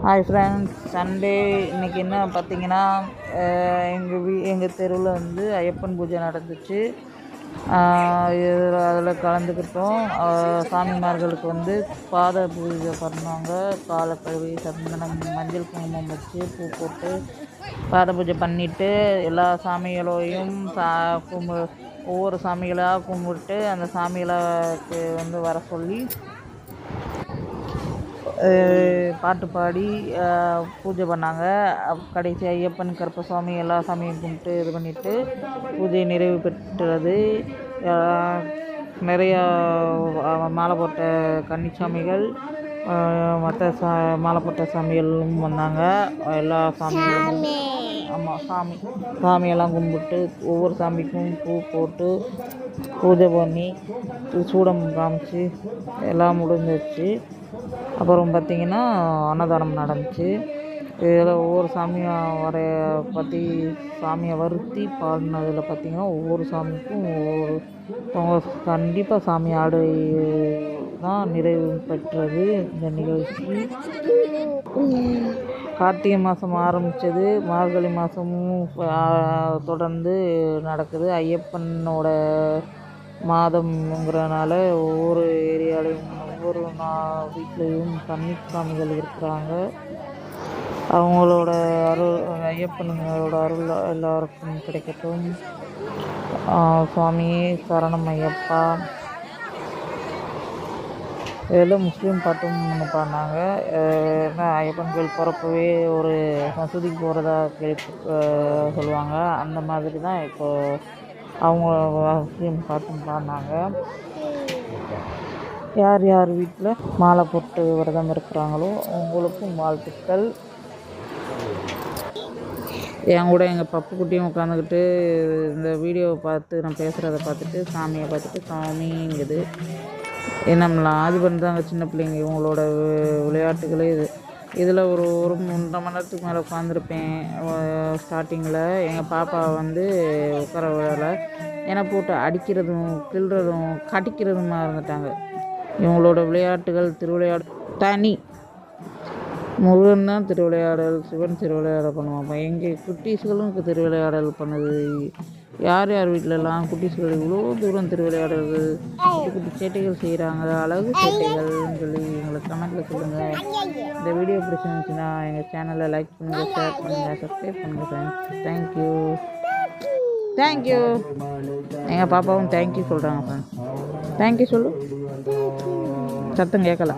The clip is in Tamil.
ஹாய் ஃப்ரெண்ட்ஸ், சண்டே இன்றைக்கி என்ன பார்த்தீங்கன்னா, எங்கள் தெருவில் வந்து ஐயப்பன் பூஜை நடந்துச்சு. அதில் கலந்துக்கிட்டோம். சாமிமார்களுக்கு வந்து பாத பூஜை பண்ணாங்க. காலை கழுவி சந்தனம் மஞ்சள் குங்குமம் வச்சு பூ போட்டு பாத பூஜை பண்ணிவிட்டு எல்லா சாமிகளையும் ஒவ்வொரு சாமிகளாக கும்பிட்டு அந்த சாமிகளுக்கு வந்து வர சொல்லி பாட்டு பாடி பூஜை பண்ணாங்க. கடைசி ஐயப்பன், கருப்பசாமி எல்லா சாமியும் கும்பிட்டு இது பண்ணிவிட்டு பூஜை நிறைவு பெற்றது. நிறையா மாலை போட்ட கன்னிச்சாமிகள், மற்ற மாலை போட்ட சாமிகளும் வந்தாங்க. எல்லா சாமிகளும் சாமியெல்லாம் கும்பிட்டு ஒவ்வொரு சாமிக்கும் பூ போட்டு பூஜை பண்ணி சூடம் காமிச்சு எல்லாம் முடிஞ்சிச்சு. அப்புறம் பார்த்திங்கன்னா அன்னதானம் நடந்துச்சு. இதில் ஒவ்வொரு சாமியும் பற்றி சாமியை வருத்தி பாடினதில் பார்த்திங்கன்னா ஒவ்வொரு சாமிக்கும் கண்டிப்பாக சாமி ஆடு தான் நிறைவு பெற்றது இந்த நிகழ்ச்சி. கார்த்திகை மாதம் ஆரம்பித்தது, மார்கழி மாதமும் தொடர்ந்து நடக்குது. ஐயப்பனோட மாதம்ங்கிறனால ஒவ்வொரு ஏரியாலையும் ஒவ்வொரு வீட்லேயும் கன்னிசாமிகள் இருக்கிறாங்க. அவங்களோட ஐயப்பனுங்களோட அருள் எல்லாருக்கும் கிடைக்கட்டும். சுவாமியே சரணம் ஐயப்பா. இதில் முஸ்லீம் பாட்டும் ஒன்று பாடினாங்க. ஐயப்பன் கோயில் போகிறப்பவே ஒரு மசூதிக்கு போகிறதா சொல்லுவாங்க. அந்த மாதிரி தான் இப்போது அவங்க முஸ்லீம் பாட்டும் பாடினாங்க. யார் யார் வீட்டில் மாலை போட்டு விரதம் இருக்கிறாங்களோ அவங்களுக்கும் வாழ்த்துக்கள். என் கூட எங்கள் பப்புக்குட்டியும் உட்காந்துக்கிட்டு இந்த வீடியோவை பார்த்து நான் பேசுகிறத பார்த்துட்டு சாமியை பார்த்துட்டு சாமிங்குது. நம்மளாம் ஆதிபன் தான் அங்கே சின்ன பிள்ளைங்க. இவங்களோட விளையாட்டுகளே இதில் ஒரு 1.5 மணி நேரத்துக்கு மேலே உட்காந்துருப்பேன். ஸ்டார்டிங்கில் எங்கள் பாப்பா வந்து உட்கார விடலை. ஏன்னா போட்டு அடிக்கிறதும் கிள்றதும் கடிக்கிறதுமா இருந்துட்டாங்க. இவங்களோட விளையாட்டுகள் திருவிளையாடு தனி. முருகன் தான் திருவிளையாடல், சிவன் திருவிளையாடல் பண்ணுவான். எங்கள் குட்டீஸ்களும் திருவிளையாடல் பண்ணுது. யார் யார் வீட்டிலலாம் குட்டீஸ்கள் இவ்வளோ தூரம் திருவிளையாடல்கள் குட்டி குட்டி சேட்டைகள் செய்கிறாங்க, அழகு சேட்டைகள்னு சொல்லி எங்களுக்கு கமெண்ட்டில் சொல்லுங்கள். இந்த வீடியோ பிடிச்சிருந்துச்சுன்னா எங்கள் சேனலை லைக் பண்ணுங்கள், ஷேர் பண்ணுங்கள், சப்ஸ்கிரைப் பண்ணுங்கள் ஃப்ரெண்ட்ஸ். தேங்க்யூ. எங்கள் பாப்பாவும் தேங்க்யூ சொல்கிறாங்க ஃப்ரெண்ட்ஸ். தேங்க்யூ சொல்லு, சத்தம் கேட்கல.